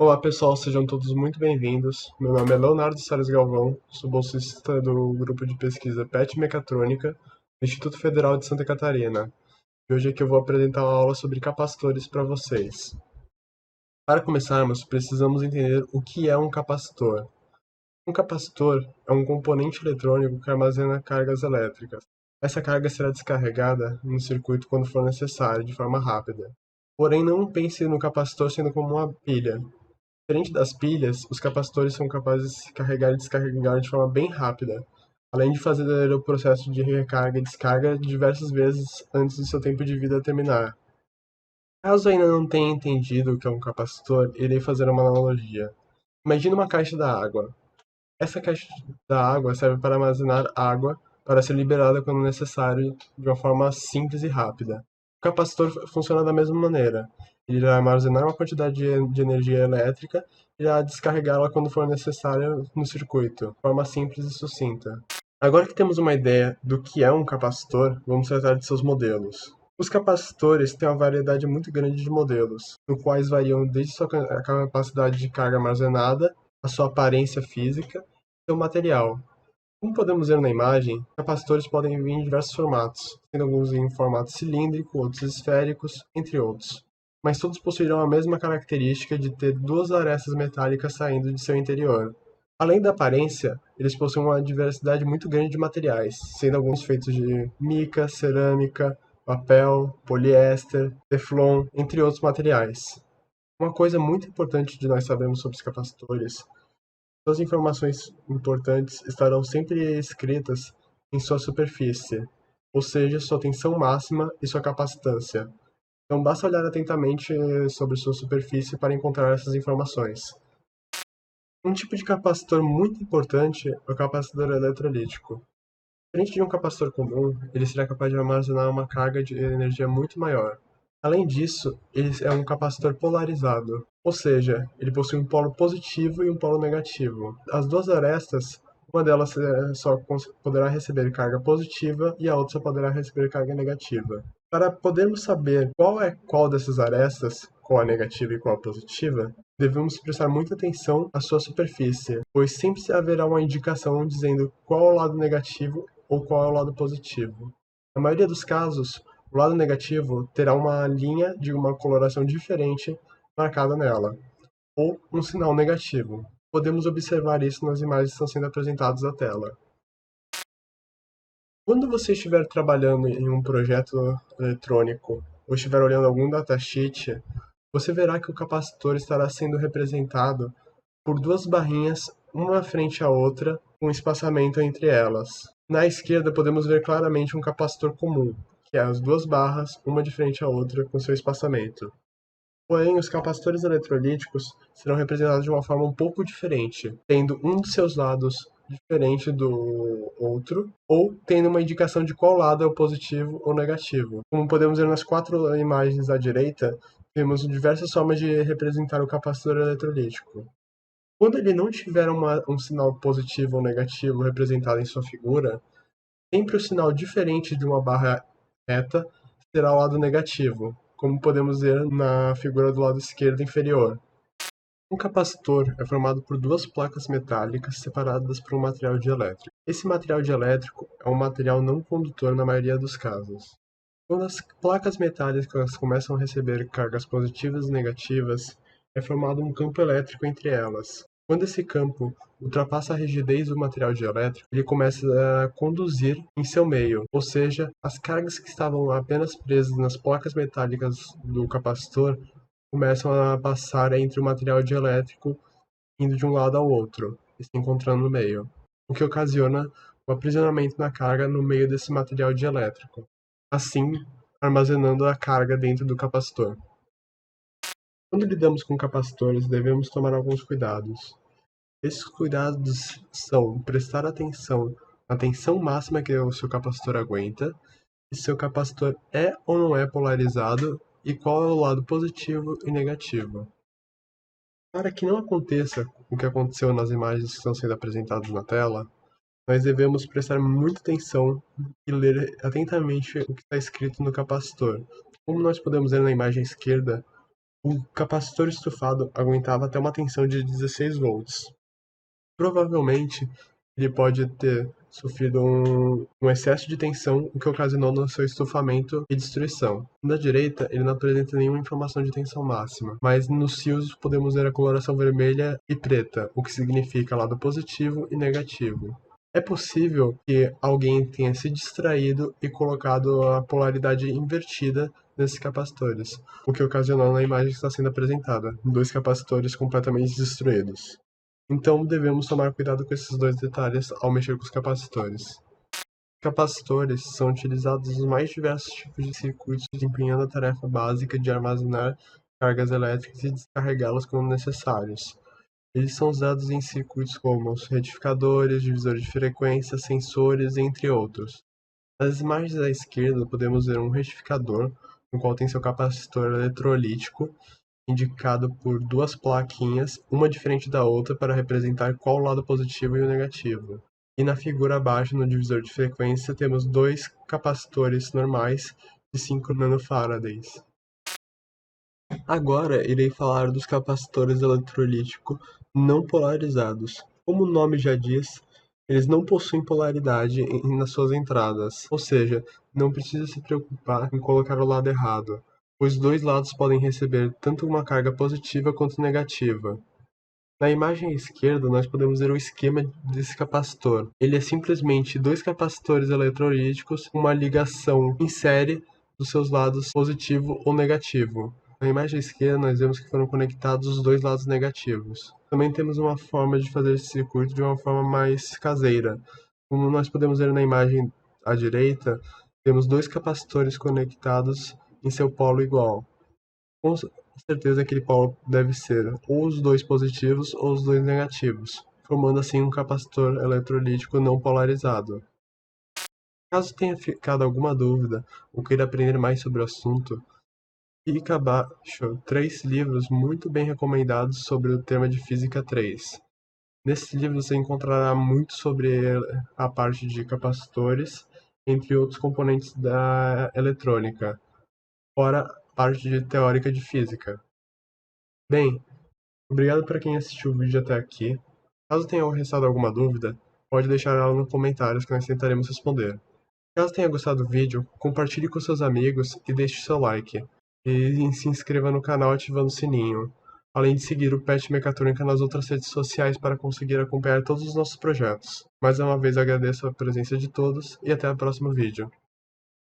Olá pessoal, sejam todos muito bem-vindos. Meu nome é Leonardo Salles Galvão, sou bolsista do grupo de pesquisa PET Mecatrônica do Instituto Federal de Santa Catarina. E hoje aqui eu vou apresentar uma aula sobre capacitores para vocês. Para começarmos, precisamos entender o que é um capacitor. Um capacitor é um componente eletrônico que armazena cargas elétricas. Essa carga será descarregada no circuito quando for necessário, de forma rápida. Porém, não pense no capacitor sendo como uma pilha. Diferente das pilhas, os capacitores são capazes de se carregar e descarregar de forma bem rápida, além de fazer o processo de recarga e descarga diversas vezes antes do seu tempo de vida terminar. Caso ainda não tenha entendido o que é um capacitor, irei fazer uma analogia. Imagine uma caixa da água. Essa caixa da água serve para armazenar água para ser liberada quando necessário de uma forma simples e rápida. O capacitor funciona da mesma maneira. Ele irá armazenar uma quantidade de energia elétrica e irá descarregá-la quando for necessário no circuito, de forma simples e sucinta. Agora que temos uma ideia do que é um capacitor, vamos tratar de seus modelos. Os capacitores têm uma variedade muito grande de modelos, no quais variam desde sua capacidade de carga armazenada, a sua aparência física e seu material. Como podemos ver na imagem, capacitores podem vir em diversos formatos, sendo alguns em formato cilíndrico, outros esféricos, entre outros. Mas todos possuirão a mesma característica de ter duas arestas metálicas saindo de seu interior. Além da aparência, eles possuem uma diversidade muito grande de materiais, sendo alguns feitos de mica, cerâmica, papel, poliéster, teflon, entre outros materiais. Uma coisa muito importante de nós sabermos sobre os capacitores: suas informações importantes estarão sempre escritas em sua superfície, ou seja, sua tensão máxima e sua capacitância. Então basta olhar atentamente sobre sua superfície para encontrar essas informações. Um tipo de capacitor muito importante é o capacitor eletrolítico. Diferente de um capacitor comum, ele será capaz de armazenar uma carga de energia muito maior. Além disso, ele é um capacitor polarizado, ou seja, ele possui um polo positivo e um polo negativo. As duas arestas, uma delas só poderá receber carga positiva e a outra só poderá receber carga negativa. Para podermos saber qual é qual dessas arestas, qual a negativa e qual a positiva, devemos prestar muita atenção à sua superfície, pois sempre haverá uma indicação dizendo qual é o lado negativo ou qual é o lado positivo. Na maioria dos casos, o lado negativo terá uma linha de uma coloração diferente marcada nela, ou um sinal negativo. Podemos observar isso nas imagens que estão sendo apresentadas na tela. Quando você estiver trabalhando em um projeto eletrônico ou estiver olhando algum datasheet, você verá que o capacitor estará sendo representado por duas barrinhas, uma frente à outra, com espaçamento entre elas. Na esquerda podemos ver claramente um capacitor comum, que é as duas barras, uma de frente à outra, com seu espaçamento. Porém, os capacitores eletrolíticos serão representados de uma forma um pouco diferente, tendo um dos seus lados diferente do outro, ou tendo uma indicação de qual lado é o positivo ou negativo. Como podemos ver nas quatro imagens à direita, temos diversas formas de representar o capacitor eletrolítico. Quando ele não tiver um sinal positivo ou negativo representado em sua figura, sempre o sinal diferente de uma barra reta será o lado negativo, como podemos ver na figura do lado esquerdo inferior. Um capacitor é formado por duas placas metálicas separadas por um material dielétrico. Esse material dielétrico é um material não condutor na maioria dos casos. Quando as placas metálicas começam a receber cargas positivas e negativas, é formado um campo elétrico entre elas. Quando esse campo ultrapassa a rigidez do material dielétrico, ele começa a conduzir em seu meio, ou seja, as cargas que estavam apenas presas nas placas metálicas do capacitor começam a passar entre o material dielétrico, indo de um lado ao outro e se encontrando no meio, o que ocasiona o aprisionamento da carga no meio desse material dielétrico, assim armazenando a carga dentro do capacitor. Quando lidamos com capacitores, devemos tomar alguns cuidados. Esses cuidados são prestar atenção na tensão máxima que o seu capacitor aguenta, se seu capacitor é ou não é polarizado e qual é o lado positivo e negativo. Para que não aconteça o que aconteceu nas imagens que estão sendo apresentadas na tela, nós devemos prestar muita atenção e ler atentamente o que está escrito no capacitor. Como nós podemos ver na imagem esquerda, O capacitor estufado aguentava até uma tensão de 16 volts. Provavelmente, ele pode ter sofrido um excesso de tensão, o que ocasionou no seu estufamento e destruição. Na direita, ele não apresenta nenhuma informação de tensão máxima, mas nos fios podemos ver a coloração vermelha e preta, o que significa lado positivo e negativo. É possível que alguém tenha se distraído e colocado a polaridade invertida nesses capacitores, o que ocasionou na imagem que está sendo apresentada, dois capacitores completamente destruídos. Então devemos tomar cuidado com esses dois detalhes ao mexer com os capacitores. Capacitores são utilizados nos mais diversos tipos de circuitos, desempenhando a tarefa básica de armazenar cargas elétricas e descarregá-las quando necessários. Eles são usados em circuitos como os retificadores, divisores de frequência, sensores, entre outros. Nas imagens à esquerda podemos ver um retificador, no qual tem seu capacitor eletrolítico, indicado por duas plaquinhas, uma diferente da outra para representar qual o lado positivo e o negativo. E na figura abaixo, no divisor de frequência, temos dois capacitores normais de 5 nanofarads. Agora irei falar dos capacitores eletrolíticos não polarizados. Como o nome já diz, eles não possuem polaridade nas suas entradas, ou seja, não precisa se preocupar em colocar o lado errado, pois dois lados podem receber tanto uma carga positiva quanto negativa. Na imagem à esquerda, nós podemos ver o esquema desse capacitor. Ele é simplesmente dois capacitores eletrolíticos com uma ligação em série dos seus lados positivo ou negativo. Na imagem à esquerda, nós vemos que foram conectados os dois lados negativos. Também temos uma forma de fazer esse circuito de uma forma mais caseira. Como nós podemos ver na imagem à direita, temos dois capacitores conectados em seu polo igual. Com certeza aquele polo deve ser ou os dois positivos ou os dois negativos, formando assim um capacitor eletrolítico não polarizado. Caso tenha ficado alguma dúvida ou queira aprender mais sobre o assunto, fica abaixo 3 livros muito bem recomendados sobre o tema de Física 3. Nesses livros você encontrará muito sobre a parte de capacitores, entre outros componentes da eletrônica, fora a parte teórica de física. Bem, obrigado para quem assistiu o vídeo até aqui. Caso tenha restado alguma dúvida, pode deixar ela nos comentários que nós tentaremos responder. Caso tenha gostado do vídeo, compartilhe com seus amigos e deixe seu like. E se inscreva no canal ativando o sininho. Além de seguir o Pet Mecatrônica nas outras redes sociais para conseguir acompanhar todos os nossos projetos. Mais uma vez agradeço a presença de todos e até o próximo vídeo.